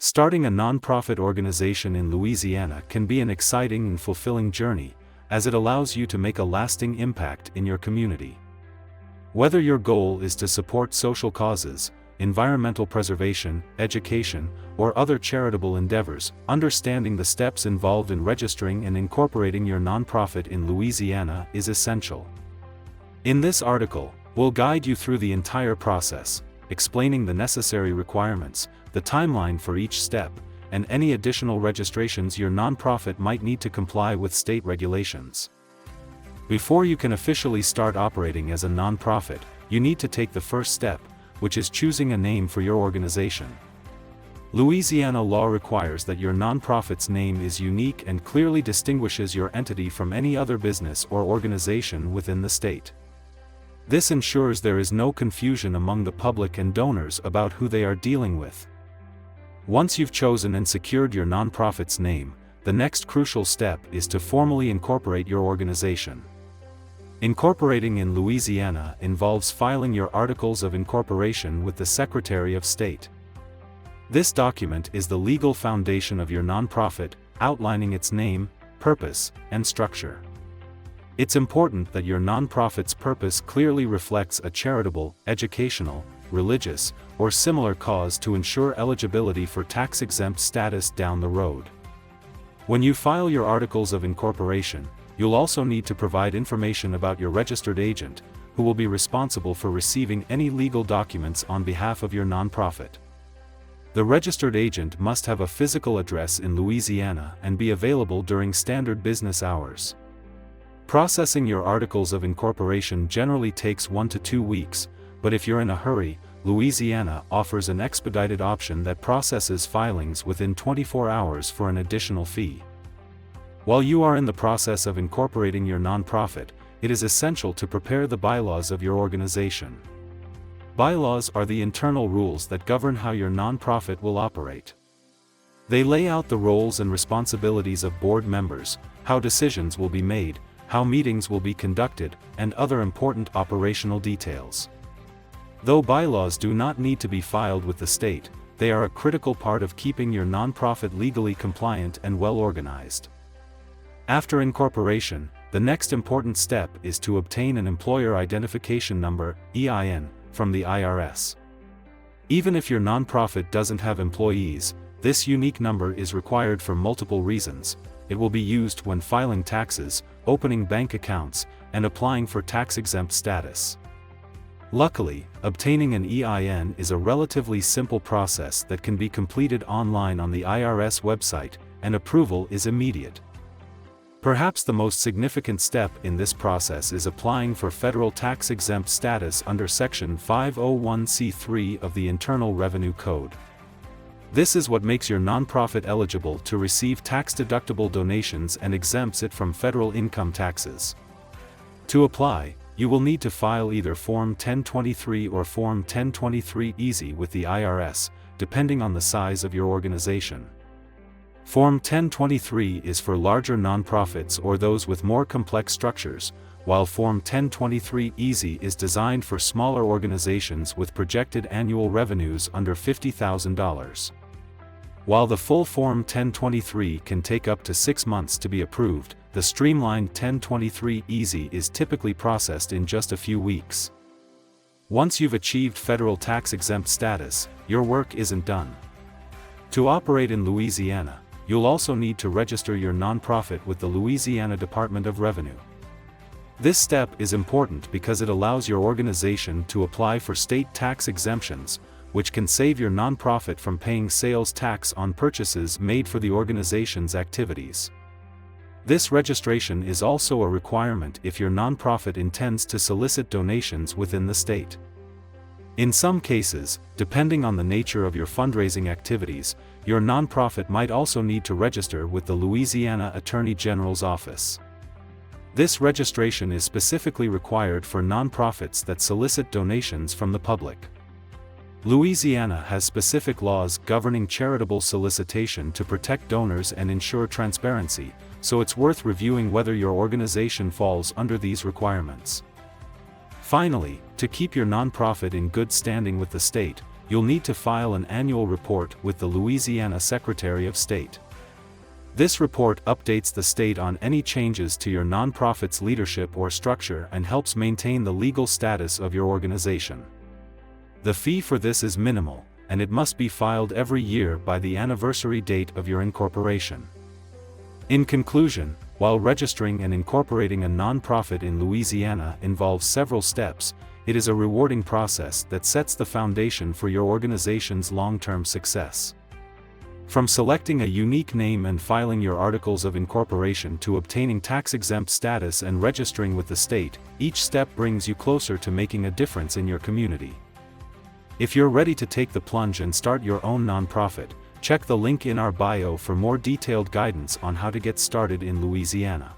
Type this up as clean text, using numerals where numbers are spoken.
Starting a nonprofit organization in Louisiana can be an exciting and fulfilling journey, as it allows you to make a lasting impact in your community. Whether your goal is to support social causes, environmental preservation, education, or other charitable endeavors, understanding the steps involved in registering and incorporating your nonprofit in Louisiana is essential. In this article, we'll guide you through the entire process, explaining the necessary requirements, the timeline for each step, and any additional registrations your nonprofit might need to comply with state regulations. Before you can officially start operating as a nonprofit, you need to take the first step, which is choosing a name for your organization. Louisiana law requires that your nonprofit's name is unique and clearly distinguishes your entity from any other business or organization within the state. This ensures there is no confusion among the public and donors about who they are dealing with. Once you've chosen and secured your nonprofit's name, the next crucial step is to formally incorporate your organization. Incorporating in Louisiana involves filing your Articles of Incorporation with the Secretary of State. This document is the legal foundation of your nonprofit, outlining its name, purpose, and structure. It's important that your nonprofit's purpose clearly reflects a charitable, educational, religious, or similar cause to ensure eligibility for tax-exempt status down the road. When you file your Articles of Incorporation, you'll also need to provide information about your registered agent, who will be responsible for receiving any legal documents on behalf of your nonprofit. The registered agent must have a physical address in Louisiana and be available during standard business hours. Processing your Articles of Incorporation generally takes 1 to 2 weeks, but if you're in a hurry, Louisiana offers an expedited option that processes filings within 24 hours for an additional fee. While you are in the process of incorporating your nonprofit, it is essential to prepare the bylaws of your organization. Bylaws are the internal rules that govern how your nonprofit will operate. They lay out the roles and responsibilities of board members, how decisions will be made, how meetings will be conducted, and other important operational details. Though bylaws do not need to be filed with the state, they are a critical part of keeping your nonprofit legally compliant and well organized. After incorporation, the next important step is to obtain an Employer Identification Number, EIN, from the IRS. Even if your nonprofit doesn't have employees, this unique number is required for multiple reasons. It will be used when filing taxes, opening bank accounts, and applying for tax-exempt status. Luckily, obtaining an EIN is a relatively simple process that can be completed online on the IRS website, and approval is immediate. Perhaps the most significant step in this process is applying for federal tax-exempt status under Section 501c3 of the Internal Revenue Code. This is what makes your nonprofit eligible to receive tax-deductible donations and exempts it from federal income taxes. To apply, you will need to file either Form 1023 or Form 1023 Easy with the IRS, depending on the size of your organization. Form 1023 is for larger nonprofits or those with more complex structures, while Form 1023 Easy is designed for smaller organizations with projected annual revenues under $50,000. While the full Form 1023 can take up to 6 months to be approved, the streamlined 1023 Easy is typically processed in just a few weeks. Once you've achieved federal tax-exempt status, your work isn't done. To operate in Louisiana, you'll also need to register your nonprofit with the Louisiana Department of Revenue. This step is important because it allows your organization to apply for state tax exemptions, which can save your nonprofit from paying sales tax on purchases made for the organization's activities. This registration is also a requirement if your nonprofit intends to solicit donations within the state. In some cases, depending on the nature of your fundraising activities, your nonprofit might also need to register with the Louisiana Attorney General's office. This registration is specifically required for nonprofits that solicit donations from the public. Louisiana has specific laws governing charitable solicitation to protect donors and ensure transparency, so it's worth reviewing whether your organization falls under these requirements. Finally, to keep your nonprofit in good standing with the state, you'll need to file an annual report with the Louisiana Secretary of State. This report updates the state on any changes to your nonprofit's leadership or structure and helps maintain the legal status of your organization. The fee for this is minimal, and it must be filed every year by the anniversary date of your incorporation. In conclusion, while registering and incorporating a nonprofit in Louisiana involves several steps, it is a rewarding process that sets the foundation for your organization's long-term success. From selecting a unique name and filing your articles of incorporation to obtaining tax-exempt status and registering with the state, each step brings you closer to making a difference in your community. If you're ready to take the plunge and start your own nonprofit, check the link in our bio for more detailed guidance on how to get started in Louisiana.